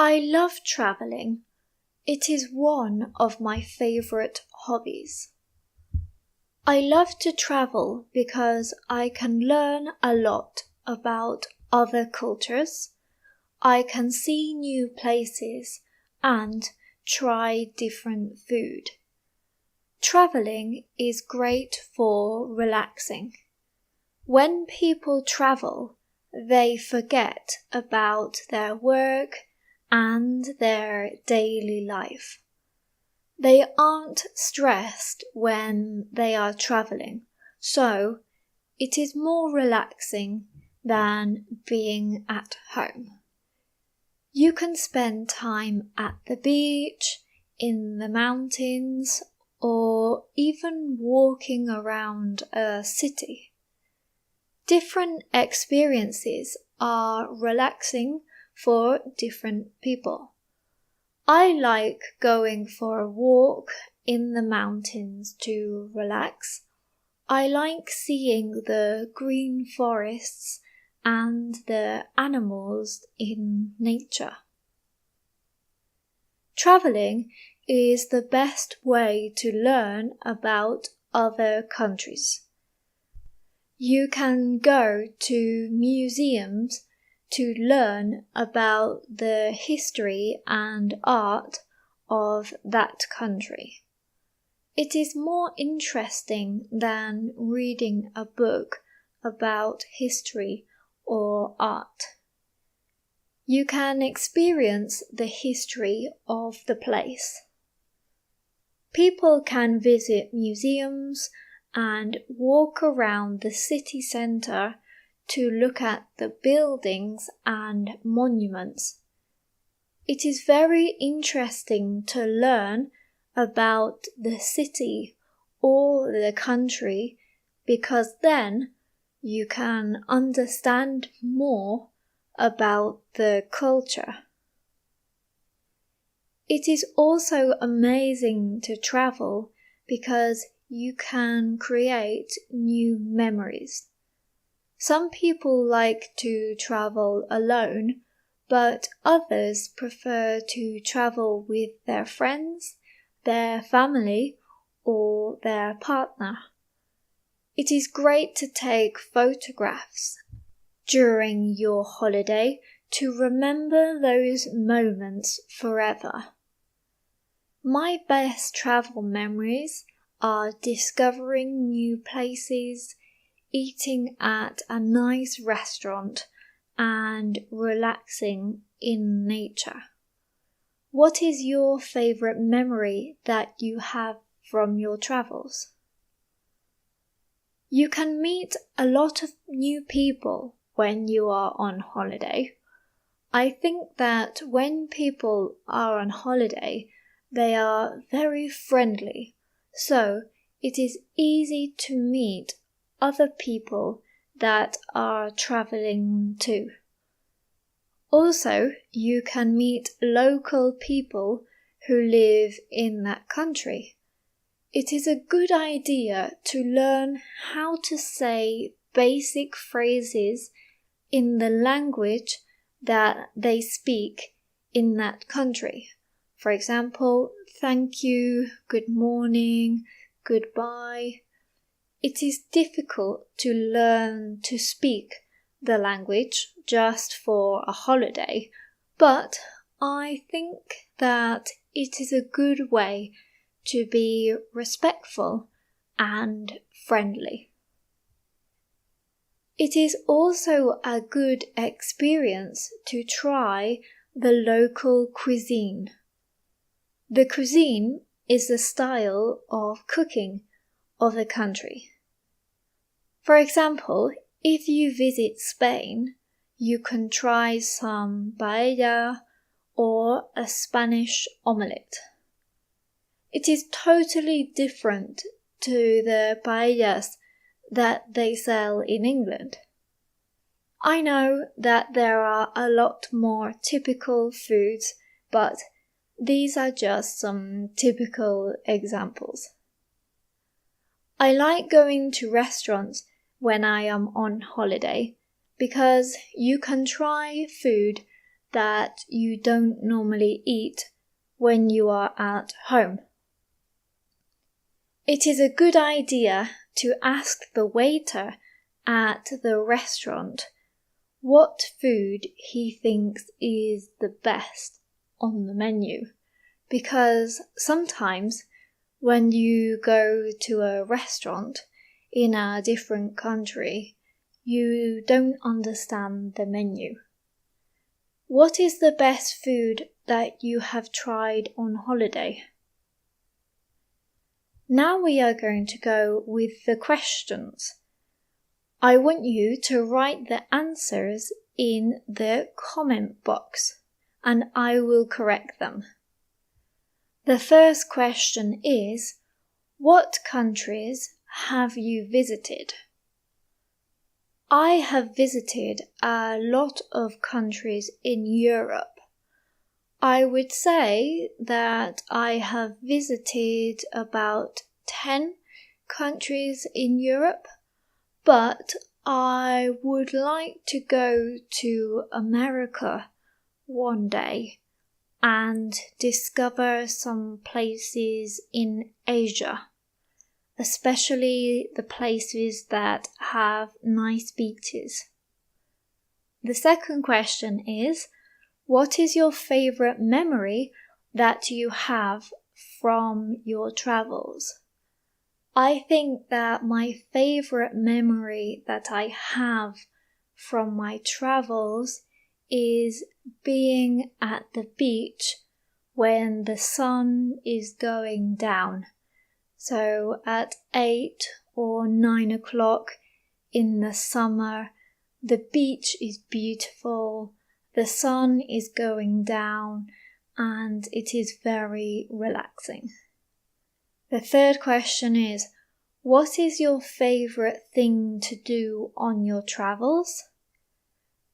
I love traveling. It is one of my favorite hobbies. I love to travel because I can learn a lot about other cultures. I can see new places and try different food. Traveling is great for relaxing. When people travel, they forget about their work and their daily life. They aren't stressed when they are traveling, so it is more relaxing than being at home. You can spend time at the beach, in the mountains, or even walking around a city. Different experiences are relaxing for different people. I like going for a walk in the mountains to relax. I like seeing the green forests and the animals in nature. Traveling is the best way to learn about other countries. You can go to museums to learn about the history and art of that country. It is more interesting than reading a book about history or art. You can experience the history of the place. People can visit museums and walk around the city centre to look at the buildings and monuments. It is very interesting to learn about the city or the country because then you can understand more about the culture. It is also amazing to travel because you can create new memories. Some people like to travel alone, but others prefer to travel with their friends, their family, or their partner. It is great to take photographs during your holiday to remember those moments forever. My best travel memories are discovering new places, eating at a nice restaurant, and relaxing in nature. What is your favorite memory that you have from your travels? You can meet a lot of new people when you are on holiday. I think that when people are on holiday, they are very friendly, so it is easy to meet other people that are traveling too. Also, you can meet local people who live in that country. It is a good idea to learn how to say basic phrases in the language that they speak in that country. For example, thank you, good morning, goodbye. It is difficult to learn to speak the language just for a holiday, but I think that it is a good way to be respectful and friendly. It is also a good experience to try the local cuisine. The cuisine is the style of cooking of the country. For example, if you visit Spain, you can try some paella or a Spanish omelette. It is totally different to the paellas that they sell in England. I know that there are a lot more typical foods, but these are just some typical examples. I like going to restaurants when I am on holiday because you can try food that you don't normally eat when you are at home? It is a good idea to ask the waiter at the restaurant what food he thinks is the best on the menu, because sometimes when you go to a restaurant in a different country, you don't understand the menu. What is the best food that you have tried on holiday? Now we are going to go with the questions. I want you to write the answers in the comment box, and I will correct them. The first question is, what countries have you visited? I have visited a lot of countries in Europe. I would say that I have visited about 10 countries in Europe, but I would like to go to America one day and discover some places in Asia, especially the places that have nice beaches. The second question is, what is your favorite memory that you have from your travels? I think that my favorite memory that I have from my travels is being at the beach when the sun is going down. So at 8 or 9 o'clock in the summer, the beach is beautiful, the sun is going down, and it is very relaxing. The third question is, what is your favorite thing to do on your travels?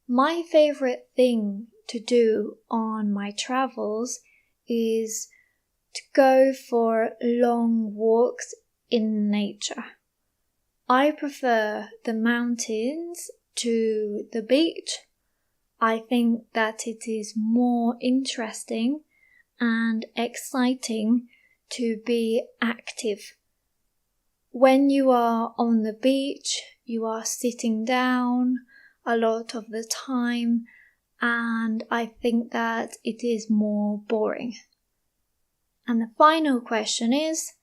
My favorite thing to do on my travels is to go for long walks in nature. I prefer the mountains to the beach. I think that it is more interesting and exciting to be active. When you are on the beach, you are sitting down a lot of the time, and I think that it is more boring. And the final question is,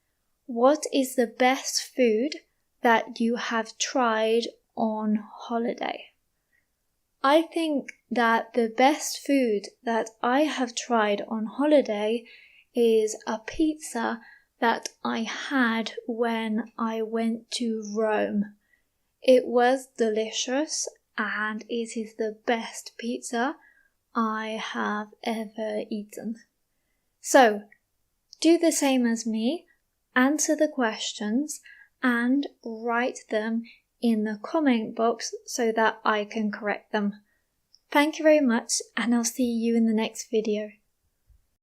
what is the best food that you have tried on holiday? I think that the best food that I have tried on holiday is a pizza that I had when I went to Rome. It was delicious and it is the best pizza I have ever eaten. So, do the same as me, answer the questions and write them in the comment box so that I can correct them. Thank you very much, and I'll see you in the next video.